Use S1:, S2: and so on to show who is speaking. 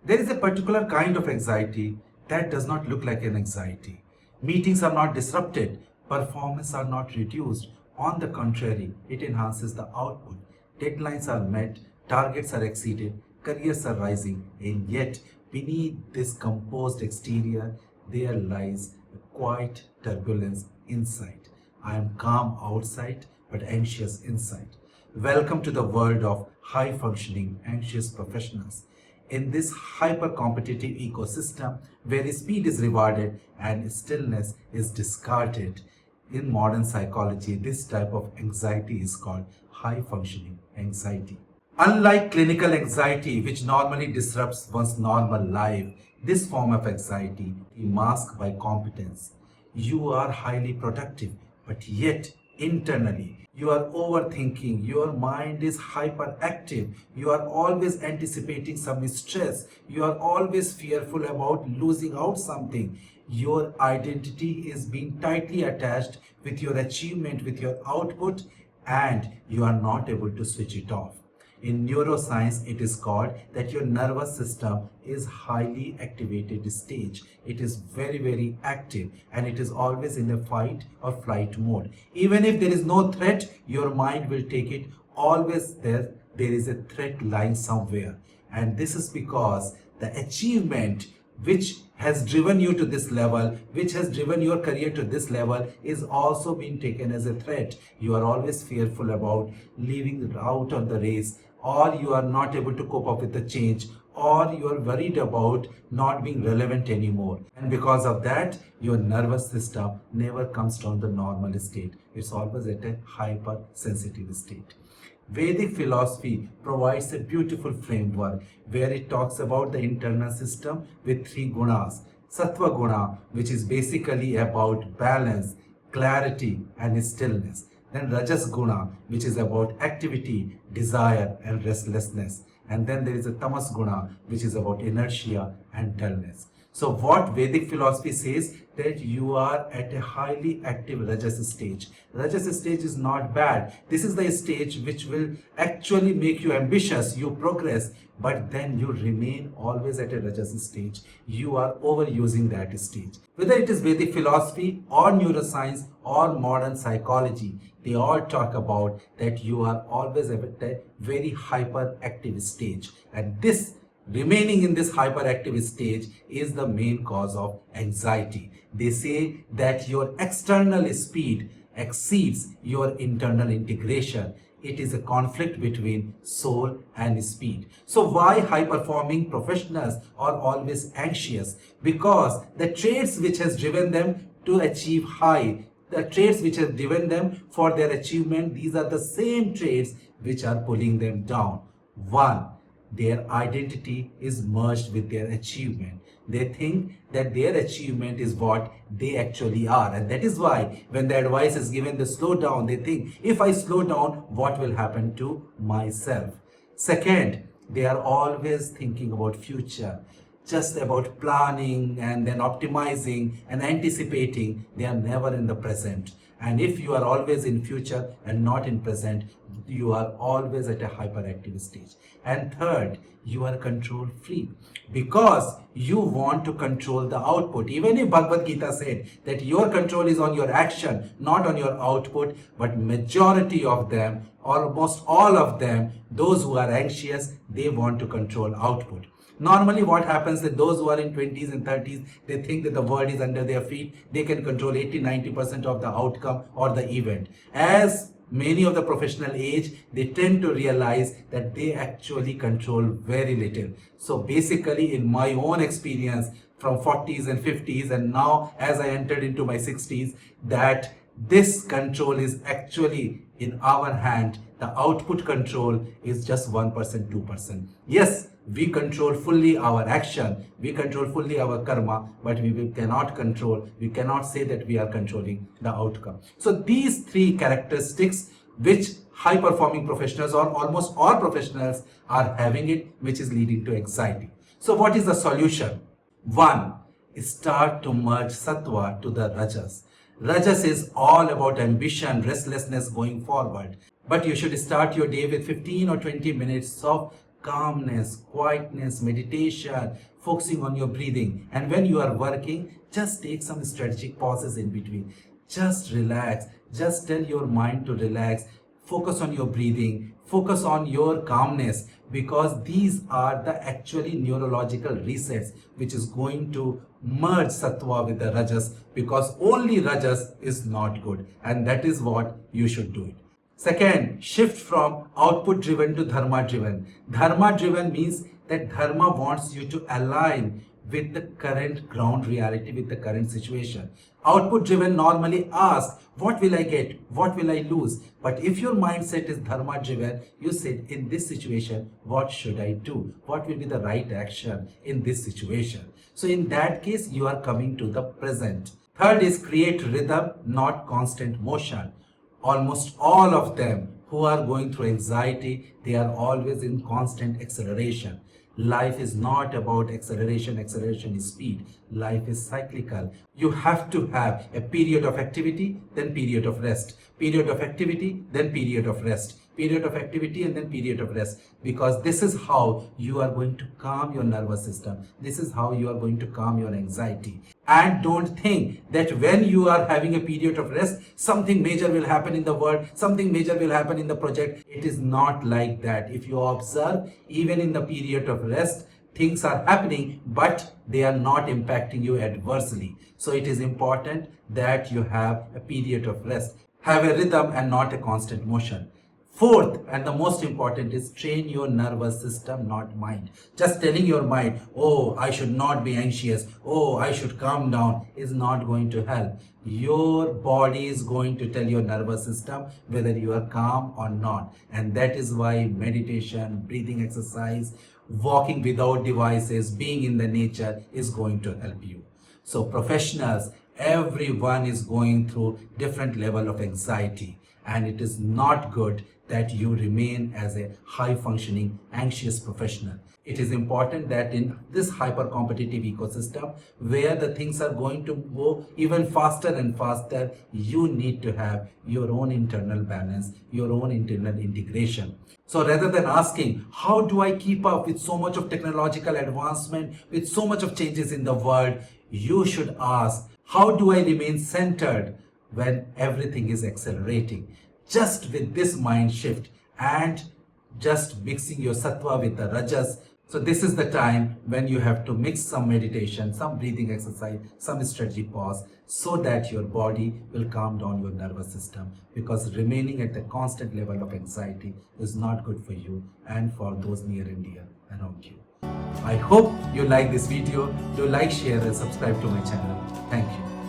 S1: There is a particular kind of anxiety that does not look like an anxiety. Meetings are not disrupted, performance are not reduced. On the contrary, it enhances the output. Deadlines are met, targets are exceeded, careers are rising, and yet beneath this composed exterior, there lies a quiet turbulence inside. I am calm outside but anxious inside. Welcome to the world of high functioning, anxious professionals. In this hyper competitive ecosystem where speed is rewarded and stillness is discarded, in modern psychology, this type of anxiety is called high functioning anxiety. Unlike clinical anxiety, which normally disrupts one's normal life, this form of anxiety is masked by competence. You are highly productive, but yet internally you are overthinking, your mind is hyperactive, you are always anticipating some stress, you are always fearful about losing out something. Your identity is being tightly attached with your achievement, with your output, and you are not able to switch it off. In neuroscience, it is called that your nervous system is highly activated stage. It is very active and it is always in a fight or flight mode. Even if there is no threat, your mind will take it always there is a threat lying somewhere. And this is because the achievement which has driven you to this level, which has driven your career to this level, is also being taken as a threat. You are always fearful about leaving out on the race, or you are not able to cope up with the change, or you are worried about not being relevant anymore. And because of that, your nervous system never comes down the normal state. It's always at a hypersensitive state. Vedic philosophy provides a beautiful framework where it talks about the internal system with three gunas. Sattva guna, which is basically about balance, clarity, and stillness. Then Rajas guna, which is about activity, desire, and restlessness. And then there is a Tamas guna, which is about inertia and dullness. So what Vedic philosophy says, that you are at a highly active Rajas stage. Rajas stage is not bad. This is the stage which will actually make you ambitious, you progress, but then you remain always at a Rajas stage. You are overusing that stage. Whether it is Vedic philosophy or neuroscience or modern psychology, they all talk about that you are always at a very hyperactive stage. And this remaining in this hyperactive stage is the main cause of anxiety. They say that your external speed exceeds your internal integration. It is a conflict between soul and speed. So why high-performing professionals are always anxious? Because the traits which has driven them to achieve high, the traits which have driven them for their achievement, these are the same traits which are pulling them down. One, their identity is merged with their achievement. They think that their achievement is what they actually are. And that is why when the advice is given, they slow down. They think, if I slow down, what will happen to myself? Second, they are always thinking about future, just about planning and then optimizing and anticipating. They are never in the present. And if you are always in future and not in present, you are always at a hyperactive stage. And third, you are control freak because you want to control the output. Even if Bhagavad Gita said that your control is on your action, not on your output, but majority of them, almost all of them, those who are anxious, they want to control output. Normally what happens is those who are in 20s and 30s, they think that the world is under their feet. They can control 80-90% of the outcome or the event. As many of the professional age, they tend to realize that they actually control very little. So basically, in my own experience from 40s and 50s, and now as I entered into my 60s, that this control is actually in our hand. The output control is just 1%, 2%. Yes, we control fully our action, we control fully our karma, but we cannot say that we are controlling the outcome. So these three characteristics which high performing professionals or almost all professionals are having it, which is leading to anxiety. So what is the solution? One, start to merge sattva to the rajas. Rajas is all about ambition, restlessness going forward. But you should start your day with 15 or 20 minutes of calmness, quietness, meditation, focusing on your breathing. And when you are working, just take some strategic pauses in between. Just relax. Just tell your mind to relax. Focus on your breathing. Focus on your calmness, because these are the actually neurological resets which is going to merge sattva with the rajas, because only rajas is not good, and that is what you should do it. Second, shift from output driven to dharma driven. Dharma driven means that dharma wants you to align with the current ground reality, with the current situation. Output driven normally asks, what will I get? What will I lose? But if your mindset is dharma driven, you say, in this situation, what should I do? What will be the right action in this situation? So in that case, you are coming to the present. Third is create rhythm, not constant motion. Almost all of them who are going through anxiety, they are always in constant acceleration. Life is not about acceleration. Acceleration is speed. Life is cyclical. You have to have a period of activity, then period of rest. Period of activity, then period of rest. Period of activity and then period of rest. Because this is how you are going to calm your nervous system. This is how you are going to calm your anxiety. And don't think that when you are having a period of rest, something major will happen in the world, something major will happen in the project. It is not like that. If you observe, even in the period of rest, things are happening, but they are not impacting you adversely. So it is important that you have a period of rest. Have a rhythm and not a constant motion. Fourth, and the most important, is train your nervous system, not mind. Just telling your mind, oh, I should not be anxious, oh, I should calm down, is not going to help. Your body is going to tell your nervous system whether you are calm or not. And that is why meditation, breathing exercise, walking without devices, being in the nature is going to help you. So professionals, everyone is going through different level of anxiety, and it is not good that you remain as a high functioning anxious professional. It is important that in this hyper competitive ecosystem where the things are going to go even faster and faster, you need to have your own internal balance, your own internal integration. So rather than asking, how do I keep up with so much of technological advancement, with so much of changes in the world, you should ask, how do I remain centered when everything is accelerating? Just with this mind shift and just mixing your sattva with the rajas. So this is the time when you have to mix some meditation, some breathing exercise, some strategy pause, so that your body will calm down your nervous system, because remaining at the constant level of anxiety is not good for you and for those near and dear around you. I hope you like this video. Do like, share and subscribe to my channel. Thank you.